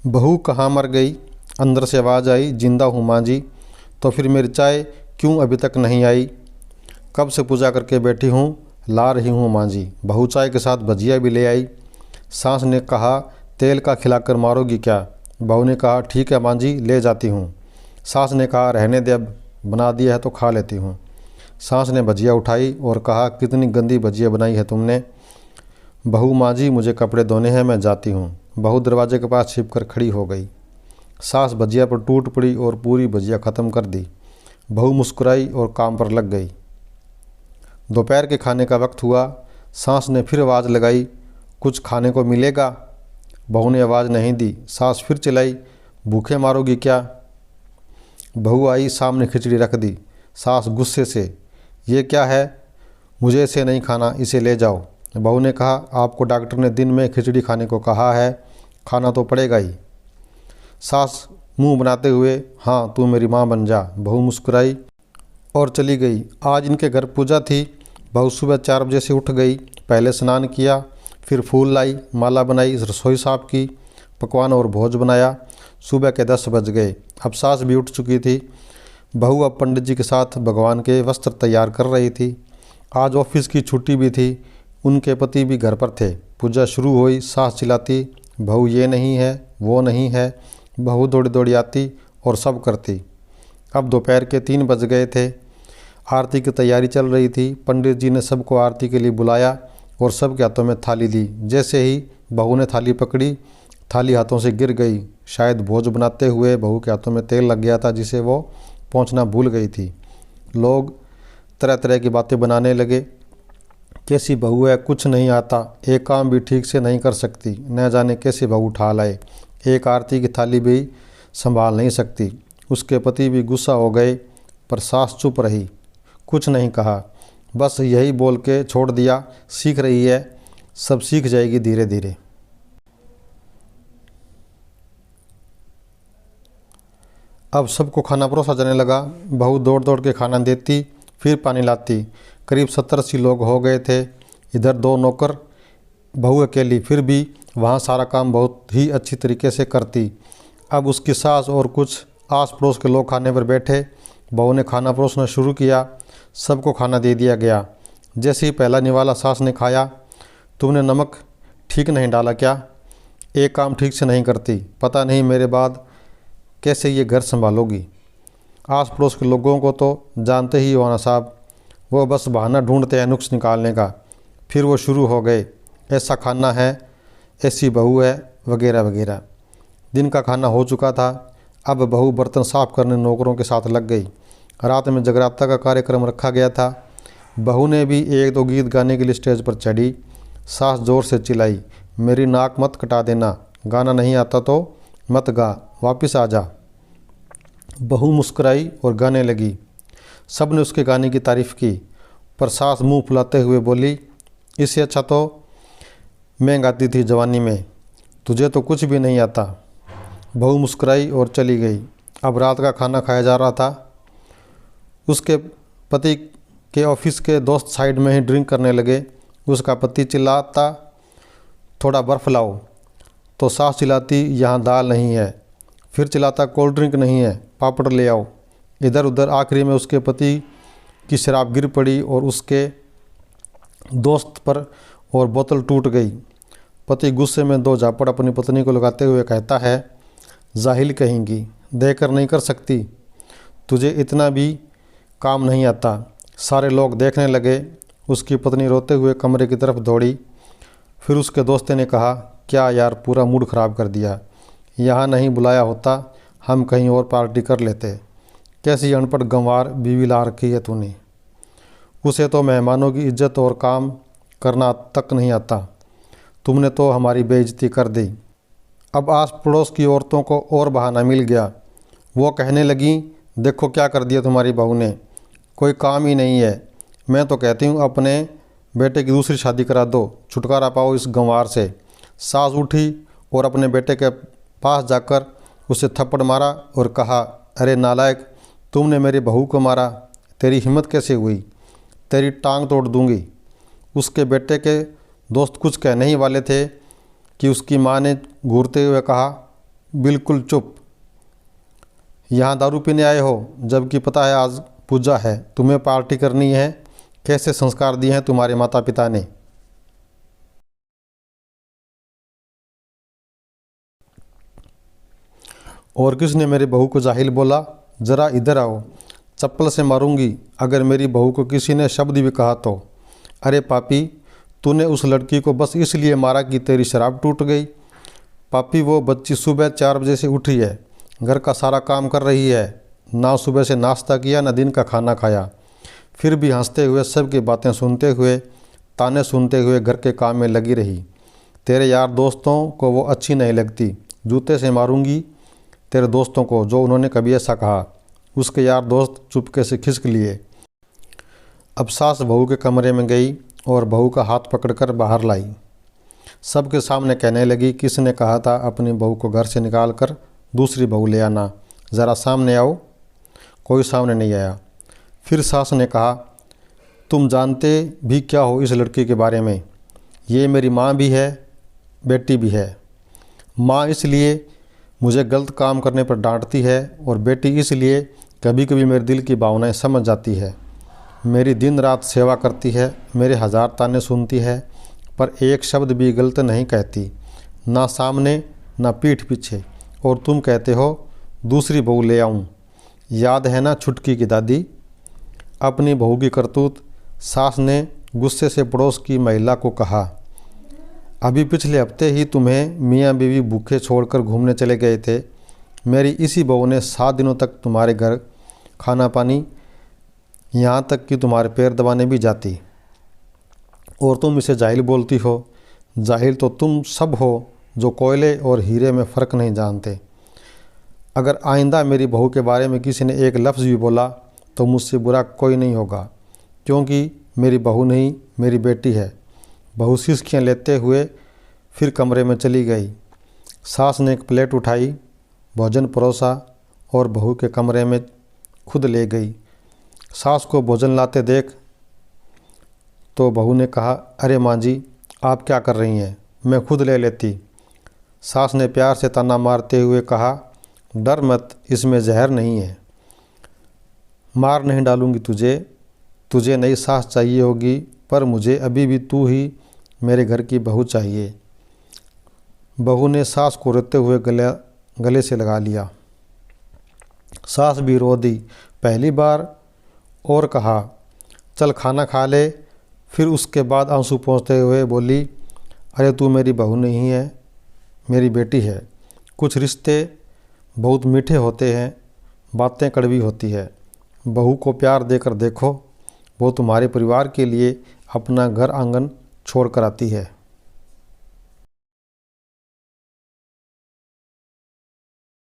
बहू कहाँ मर गई? अंदर से आवाज़ आई, जिंदा हूँ माँ जी। तो फिर मेरी चाय क्यों अभी तक नहीं आई? कब से पूजा करके बैठी हूँ, ला रही हूँ माँ जी। बहू चाय के साथ भजिया भी ले आई। सास ने कहा, तेल का खिलाकर मारोगी क्या? बहू ने कहा, ठीक है माँ जी, ले जाती हूँ। सास ने कहा, रहने दे, अब बना दिया है तो खा लेती हूँ। सास ने भजिया उठाई और कहा, कितनी गंदी भजिया बनाई है तुमने। बहू, माँ जी मुझे कपड़े धोने हैं, मैं जाती हूँ। बहू दरवाजे के पास छिपकर खड़ी हो गई। सास भजिया पर टूट पड़ी और पूरी भजिया ख़त्म कर दी। बहू मुस्कुराई और काम पर लग गई। दोपहर के खाने का वक्त हुआ। सास ने फिर आवाज़ लगाई, कुछ खाने को मिलेगा? बहू ने आवाज़ नहीं दी। सास फिर चिल्लाई, भूखे मारोगी क्या? बहू आई, सामने खिचड़ी रख दी। सास गुस्से से, ये क्या है? मुझे इसे नहीं खाना, इसे ले जाओ। बहू ने कहा, आपको डॉक्टर ने दिन में खिचड़ी खाने को कहा है, खाना तो पड़ेगा ही। सास मुंह बनाते हुए, हाँ तू मेरी माँ बन जा। बहू मुस्कुराई और चली गई। आज इनके घर पूजा थी। बहू सुबह 4 बजे से उठ गई। पहले स्नान किया, फिर फूल लाई, माला बनाई, रसोई साफ की, पकवान और भोज बनाया। सुबह के 10 बज गए। अब सास भी उठ चुकी थी। बहू अब पंडित जी के साथ भगवान के वस्त्र तैयार कर रही थी। आज ऑफिस की छुट्टी भी थी। उनके पति भी घर पर थे। पूजा शुरू हुई। सास चिल्लाती, बहू ये नहीं है, वो नहीं है। बहू दौड़ी दौड़ी आती और सब करती। अब दोपहर के 3 बज गए थे। आरती की तैयारी चल रही थी। पंडित जी ने सबको आरती के लिए बुलाया और सबके हाथों में थाली दी। जैसे ही बहू ने थाली पकड़ी, थाली हाथों से गिर गई। शायद भोज बनाते हुए बहू के हाथों में तेल लग गया था, जिसे वो पहुंचना भूल गई थी। लोग तरह तरह की बातें बनाने लगे। कैसी बहू है, कुछ नहीं आता, एक काम भी ठीक से नहीं कर सकती, न जाने कैसे बहू उठा लाए, एक आरती की थाली भी संभाल नहीं सकती। उसके पति भी गुस्सा हो गए, पर सास चुप रही, कुछ नहीं कहा, बस यही बोल के छोड़ दिया, सीख रही है, सब सीख जाएगी धीरे धीरे। अब सबको खाना परोसा जाने लगा। बहू दौड़ दौड़ के खाना देती, फिर पानी लाती। करीब 70-80 लोग हो गए थे। इधर 2 नौकर, बहू अकेली, फिर भी वहाँ सारा काम बहुत ही अच्छी तरीके से करती। अब उसकी सास और कुछ आस पड़ोस के लोग खाने पर बैठे। बहू ने खाना परोसना शुरू किया। सबको खाना दे दिया गया। जैसे ही पहला निवाला सास ने खाया, तुमने नमक ठीक नहीं डाला क्या? एक काम ठीक से नहीं करती, पता नहीं मेरे बाद कैसे ये घर संभालोगी। आस पड़ोस के लोगों को तो जानते ही हो ना साहब, वो बस बहाना ढूंढते हैं नुक्स निकालने का। फिर वो शुरू हो गए, ऐसा खाना है, ऐसी बहू है, वगैरह वगैरह। दिन का खाना हो चुका था। अब बहू बर्तन साफ करने नौकरों के साथ लग गई। रात में जगराता का कार्यक्रम रखा गया था। बहू ने भी 1-2 गीत गाने के लिए स्टेज पर चढ़ी। सास जोर से चिल्लाई, मेरी नाक मत कटा देना, गाना नहीं आता तो मत गा, वापस आ जा। बहू मुस्कुराई और गाने लगी। सब ने उसके गाने की तारीफ़ की, पर सास मुंह फुलाते हुए बोली, इससे अच्छा तो मैं गाती थी जवानी में, तुझे तो कुछ भी नहीं आता। बहू मुस्कुराई और चली गई। अब रात का खाना खाया जा रहा था। उसके पति के ऑफिस के दोस्त साइड में ही ड्रिंक करने लगे। उसका पति चिल्लाता, थोड़ा बर्फ़ लाओ, तो सास चिल्लाती, यहाँ दाल नहीं है। फिर चिल्लाता, कोल्ड ड्रिंक नहीं है, पापड़ ले आओ। इधर उधर आखिरी में उसके पति की शराब गिर पड़ी और उसके दोस्त पर और बोतल टूट गई। पति गुस्से में 2 झापड़ अपनी पत्नी को लगाते हुए कहता है, जाहिल कहेंगी, देकर नहीं कर सकती, तुझे इतना भी काम नहीं आता। सारे लोग देखने लगे। उसकी पत्नी रोते हुए कमरे की तरफ दौड़ी। फिर उसके दोस्त ने कहा, क्या यार, पूरा मूड ख़राब कर दिया, यहाँ नहीं बुलाया होता, हम कहीं और पार्टी कर लेते। कैसी अनपढ़ गंवार बीवी ला रखी है तूने, उसे तो मेहमानों की इज्जत और काम करना तक नहीं आता, तुमने तो हमारी बेइज्जती कर दी। अब आस पड़ोस की औरतों को और बहाना मिल गया। वो कहने लगी, देखो क्या कर दिया तुम्हारी बहू ने, कोई काम ही नहीं है। मैं तो कहती हूँ अपने बेटे की दूसरी शादी करा दो, छुटकारा पाओ इस गंवार से। सास उठी और अपने बेटे के पास जाकर उसे थप्पड़ मारा और कहा, अरे नालायक, तुमने मेरी बहू को मारा, तेरी हिम्मत कैसे हुई, तेरी टांग तोड़ दूंगी। उसके बेटे के दोस्त कुछ कहने ही वाले थे कि उसकी माँ ने घूरते हुए कहा, बिल्कुल चुप। यहाँ दारू पीने आए हो, जबकि पता है आज पूजा है, तुम्हें पार्टी करनी है। कैसे संस्कार दिए हैं तुम्हारे माता पिता ने। और किसने मेरी बहू को जाहिल बोला? ज़रा इधर आओ, चप्पल से मारूंगी अगर मेरी बहू को किसी ने शब्द भी कहा तो। अरे पापी, तूने उस लड़की को बस इसलिए मारा कि तेरी शराब टूट गई। पापी, वो बच्ची सुबह 4 बजे से उठी है, घर का सारा काम कर रही है, ना सुबह से नाश्ता किया ना दिन का खाना खाया, फिर भी हंसते हुए सबकी बातें सुनते हुए, ताने सुनते हुए घर के काम में लगी रही। तेरे यार दोस्तों को वो अच्छी नहीं लगती, जूते से मारूंगी तेरे दोस्तों को जो उन्होंने कभी ऐसा कहा। उसके यार दोस्त चुपके से खिसक लिए। अब सास बहू के कमरे में गई और बहू का हाथ पकड़कर बाहर लाई। सबके सामने कहने लगी, किसने कहा था अपनी बहू को घर से निकाल कर दूसरी बहू ले आना, ज़रा सामने आओ। कोई सामने नहीं आया। फिर सास ने कहा, तुम जानते भी क्या हो इस लड़की के बारे में? ये मेरी माँ भी है, बेटी भी है। माँ इसलिए मुझे गलत काम करने पर डांटती है और बेटी इसलिए कभी कभी मेरे दिल की भावनाएं समझ जाती है। मेरी दिन रात सेवा करती है, मेरे 1000 ताने सुनती है, पर एक शब्द भी गलत नहीं कहती, ना सामने ना पीठ पीछे। और तुम कहते हो दूसरी बहू ले आऊँ। याद है ना छुटकी की दादी? अपनी बहू की करतूत सास ने गुस्से से पड़ोस की महिला को कहा, अभी पिछले हफ्ते ही तुम्हें मियाँ बीवी भूखे छोड़कर घूमने चले गए थे। मेरी इसी बहू ने 7 दिनों तक तुम्हारे घर खाना पानी, यहाँ तक कि तुम्हारे पैर दबाने भी जाती, और तुम इसे जाहिल बोलती हो। जाहिल तो तुम सब हो जो कोयले और हीरे में फ़र्क नहीं जानते। अगर आइंदा मेरी बहू के बारे में किसी ने एक लफ्ज़ भी बोला तो मुझसे बुरा कोई नहीं होगा, क्योंकि मेरी बहू नहीं, मेरी बेटी है। बहू सिसकियाँ लेते हुए फिर कमरे में चली गई। सास ने एक प्लेट उठाई, भोजन परोसा और बहू के कमरे में खुद ले गई। सास को भोजन लाते देख तो बहू ने कहा, अरे माँ जी, आप क्या कर रही हैं, मैं खुद ले लेती। सास ने प्यार से ताना मारते हुए कहा, डर मत, इसमें जहर नहीं है। मार नहीं डालूंगी तुझे, तुझे नई सास चाहिए होगी, पर मुझे अभी भी तू ही मेरे घर की बहू चाहिए। बहू ने सास को रोते हुए गले से लगा लिया। सास भी रो दी पहली बार और कहा, चल खाना खा ले। फिर उसके बाद आंसू पोंछते हुए बोली, अरे तू मेरी बहू नहीं है, मेरी बेटी है। कुछ रिश्ते बहुत मीठे होते हैं, बातें कड़वी होती है। बहू को प्यार देकर देखो, वो तुम्हारे परिवार के लिए अपना घर आंगन छोड़ कर आती है।